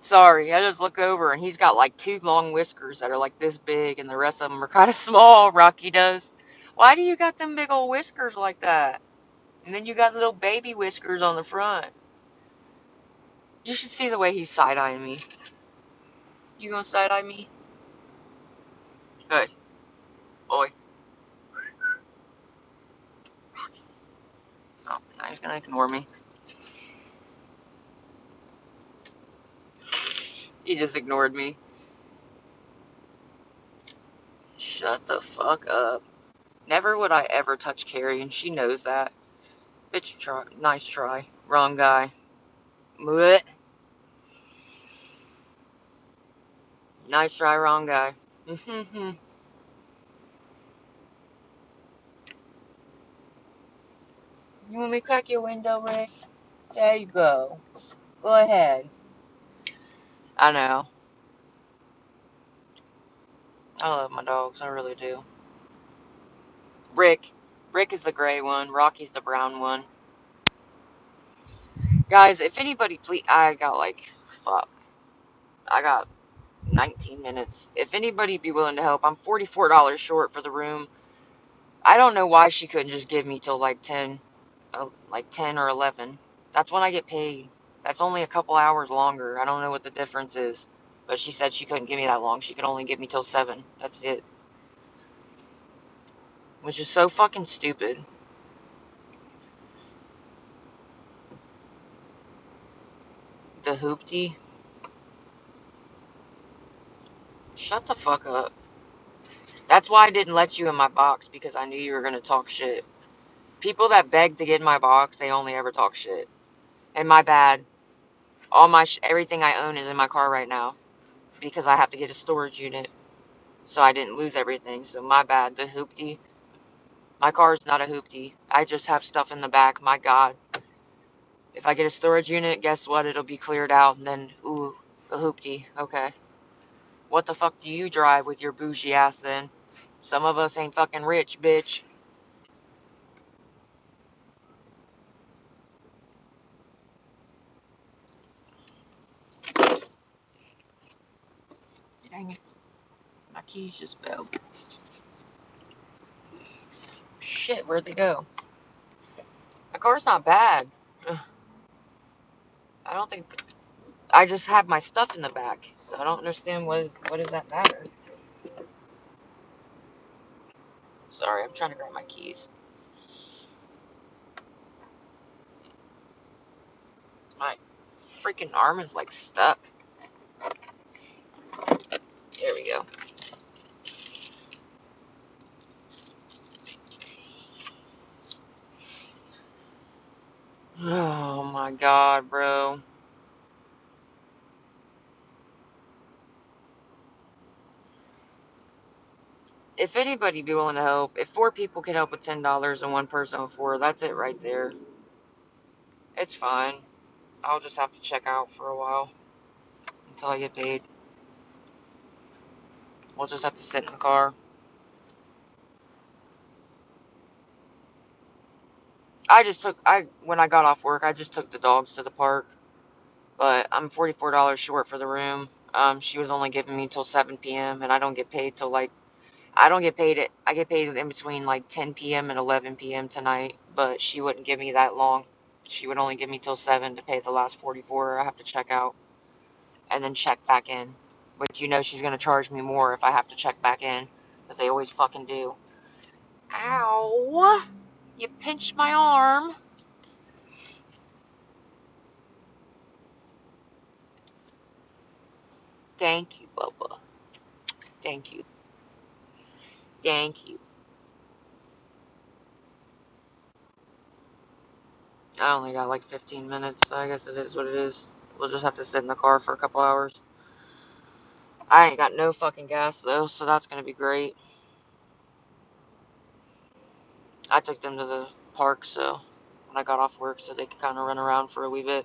Speaker 1: Sorry, I just look over and he's got like two long whiskers that are like this big and the rest of them are kind of small, Rocky does. Why do you got them big old whiskers like that? And then you got little baby whiskers on the front. You should see the way he's side-eyeing me. You gonna side-eye me? Hey, boy. Oh, now he's gonna ignore me. He just ignored me. Shut the fuck up. Never would I ever touch Carrie, and she knows that. Bitch, try. Nice try. Wrong guy. Blech. Nice try, wrong guy. Mm-hmm. You want me to crack your window, Rick? There you go. Go ahead. I know. I love my dogs. I really do. Rick. Rick is the gray one. Rocky's the brown one. Guys, if anybody please, I got like, fuck. I got 19 minutes. If anybody be willing to help, I'm $44 short for the room. I don't know why she couldn't just give me till like 10 or 11. That's when I get paid. That's only a couple hours longer. I don't know what the difference is. But she said she couldn't give me that long. She could only give me till 7. That's it. Which is so fucking stupid. The hoopty. Shut the fuck up. That's why I didn't let you in my box, because I knew you were going to talk shit. People that beg to get in my box, they only ever talk shit. And my bad. All my everything I own is in my car right now, because I have to get a storage unit. So I didn't lose everything. So my bad. The hoopty. My car is not a hoopty. I just have stuff in the back. My God. If I get a storage unit, guess what? It'll be cleared out, and then, ooh, a hoopty. Okay. What the fuck do you drive with your bougie ass then? Some of us ain't fucking rich, bitch. Dang it. My keys just fell. Shit, where'd they go? My car's not bad. Ugh, I don't think... I just have my stuff in the back, so I don't understand what does that matter. Sorry, I'm trying to grab my keys. My freaking arm is like stuck. There we go. Oh my God, bro. If anybody be willing to help, if 4 people can help with $10 and 1 person with 4, that's it right there. It's fine. I'll just have to check out for a while until I get paid. We'll just have to sit in the car. When I got off work, I just took the dogs to the park. But I'm $44 short for the room. She was only giving me till 7 p.m. and I don't get paid till like, I get paid in between like 10 p.m. and 11 p.m. tonight, but she wouldn't give me that long. She would only give me till 7 to pay the last 44. I have to check out and then check back in. But you know she's going to charge me more if I have to check back in, because they always fucking do. Ow! You pinched my arm. Thank you, Bubba. Thank you. Thank you. I only got like 15 minutes, so I guess it is what it is. We'll just have to sit in the car for a couple hours. I ain't got no fucking gas though, so that's gonna be great. I took them to the park, so when I got off work, so they could kind of run around for a wee bit.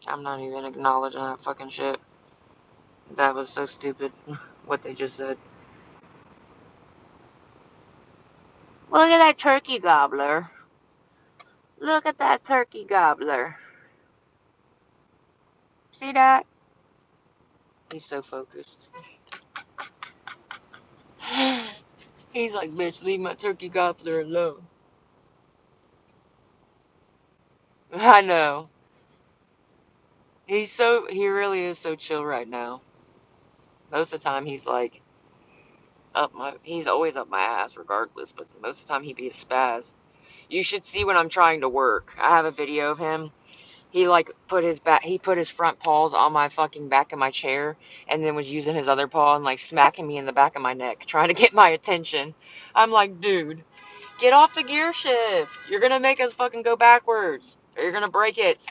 Speaker 1: I'm not even acknowledging that fucking shit. That was so stupid, what they just said. Look at that turkey gobbler. Look at that turkey gobbler. See that? He's so focused. He's like, bitch, leave my turkey gobbler alone. I know. He really is so chill right now. Most of the time he's like, he's always up my ass regardless, but most of the time he be a spaz. You should see when I'm trying to work. I have a video of him He put his front paws on my fucking back of my chair, and then was using his other paw and like smacking me in the back of my neck, trying to get my attention. I'm like, dude, get off the gear shift. You're gonna make us fucking go backwards, or you're gonna break it.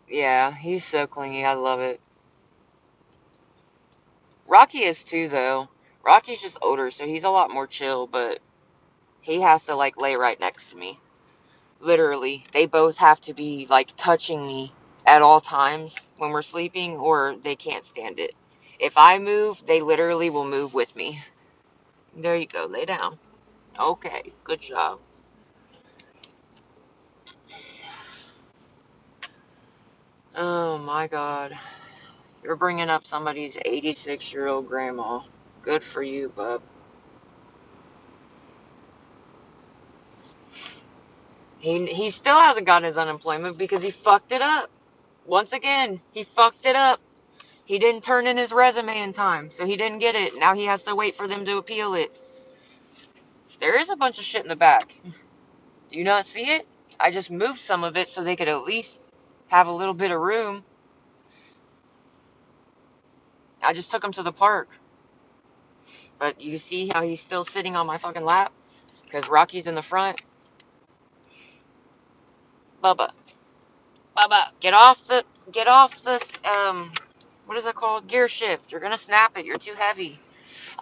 Speaker 1: Yeah, he's so clingy. I love it. Rocky is too, though. Rocky's just older, so he's a lot more chill, but he has to like lay right next to me. Literally, they both have to be like touching me at all times when we're sleeping, or they can't stand it. If I move, they literally will move with me. There you go, lay down. Okay, good job. Oh my god. You're bringing up somebody's 86-year-old grandma. Good for you, bub. He still hasn't gotten his unemployment because he fucked it up. Once again, he fucked it up. He didn't turn in his resume in time, so he didn't get it. Now he has to wait for them to appeal it. There is a bunch of shit in the back. Do you not see it? I just moved some of it so they could at least have a little bit of room. I just took him to the park. But you see how he's still sitting on my fucking lap? Because Rocky's in the front. Bubba. Bubba. Get off this, what is it called? Gear shift. You're gonna snap it. You're too heavy.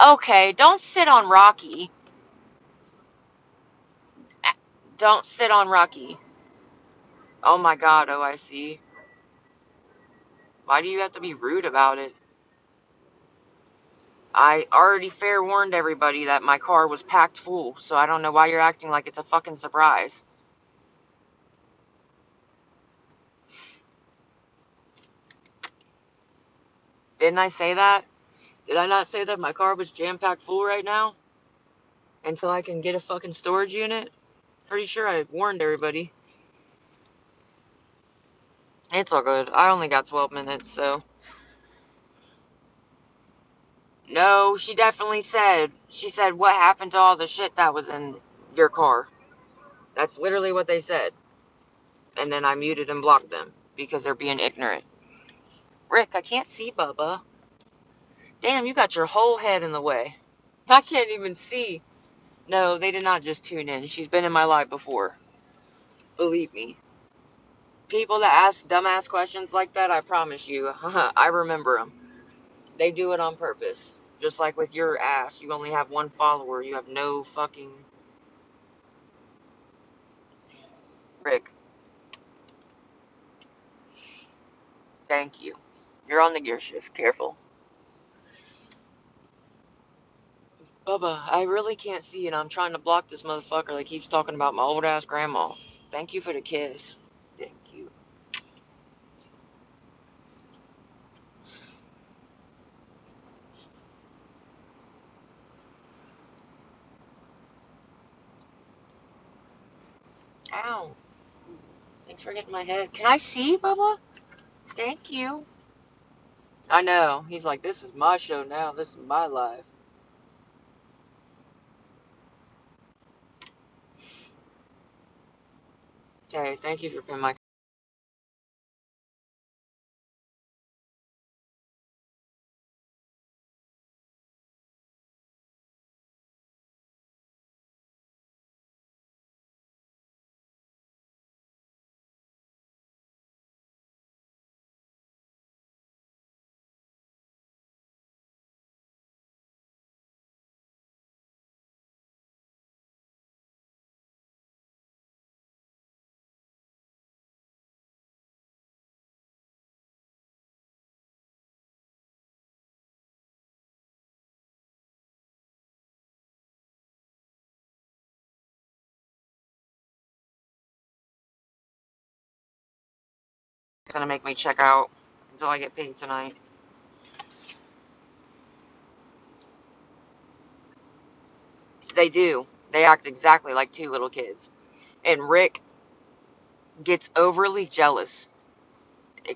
Speaker 1: Okay, don't sit on Rocky. Don't sit on Rocky. Oh my god, oh I see. Why do you have to be rude about it? I already fair warned everybody that my car was packed full, so I don't know why you're acting like it's a fucking surprise. Didn't I say that? Did I not say that my car was jam-packed full right now? Until I can get a fucking storage unit? Pretty sure I warned everybody. It's all good. I only got 12 minutes, so. No, she definitely said. She said, what happened to all the shit that was in your car? That's literally what they said. And then I muted and blocked them because they're being ignorant. Rick, I can't see Bubba. Damn, you got your whole head in the way. I can't even see. No, they did not just tune in. She's been in my life before. Believe me. People that ask dumbass questions like that, I promise you, I remember them. They do it on purpose. Just like with your ass, you only have one follower. You have no fucking... Rick, thank you. You're on the gear shift. Careful. Bubba, I really can't see it. I'm trying to block this motherfucker that keeps talking about my old ass grandma. Thank you for the kiss. Thank you. Ow. Thanks for hitting my head. Can I see, Bubba? Thank you. I know. He's like, this is my show now. This is my life. Hey, thank you for being my... Gonna make me check out until I get paid tonight. They do. They act exactly like two little kids. And Rick gets overly jealous.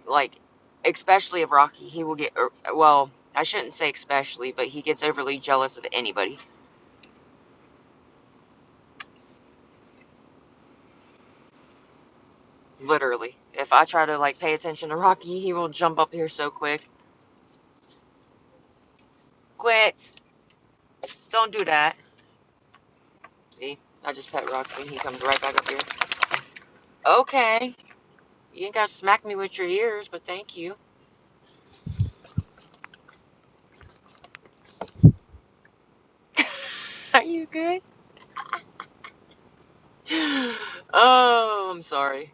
Speaker 1: Like, especially of Rocky. He will get... Well, I shouldn't say especially, but he gets overly jealous of anybody. Literally. If I try to, like, pay attention to Rocky, he will jump up here so quick. Quit! Don't do that. See? I just pet Rocky and he comes right back up here. Okay. You ain't gotta smack me with your ears, but thank you. Are you good? Oh, I'm sorry.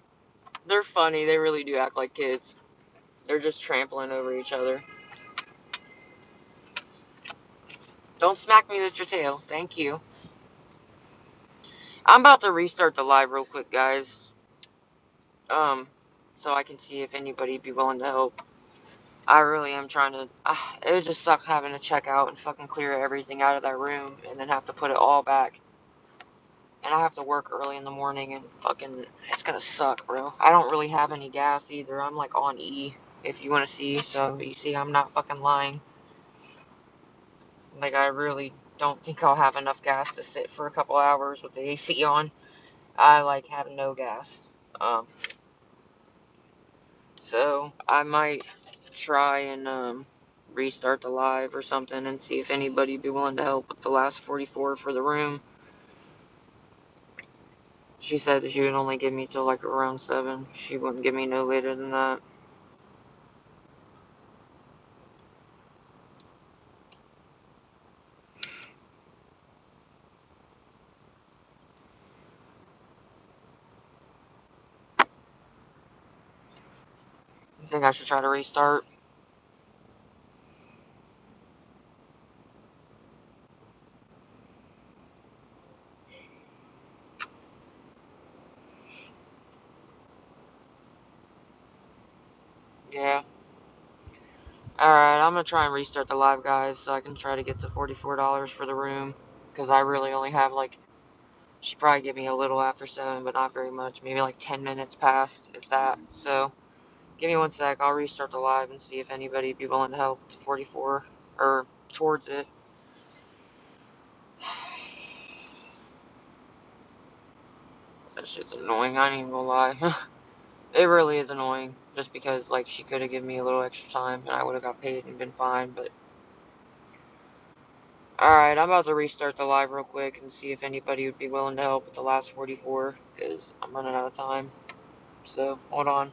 Speaker 1: They're funny. They really do act like kids. They're just trampling over each other. Don't smack me with your tail. Thank you. I'm about to restart the live real quick, guys. So I can see if anybody'd be willing to help. I really am trying to. It would just suck having to check out and fucking clear everything out of that room and then have to put it all back. And I have to work early in the morning and fucking. It's gonna suck, bro. I don't really have any gas either. I'm like on E, if you want to see. So you see, I'm not fucking lying. Like, I really don't think I'll have enough gas to sit for a couple hours with the AC on. I, like, have no gas. So I might try and, restart the live or something and see if anybody'd be willing to help with the last 44 for the room. She said that she would only give me till, like, around 7. She wouldn't give me no later than that. You think I should try to restart? Yeah. Alright, I'm gonna try and restart the live, guys, so I can try to get to $44 for the room. Because I really only have, like, she probably give me a little after 7, but not very much. Maybe like 10 minutes past, if that. So, give me one sec. I'll restart the live and see if anybody'd be willing to help with the 44. Or towards it. That shit's annoying. I ain't even gonna lie. It really is annoying. Just because, like, she could have given me a little extra time and I would have got paid and been fine. But, alright, I'm about to restart the live real quick and see if anybody would be willing to help with the last 44. Because I'm running out of time. So, hold on.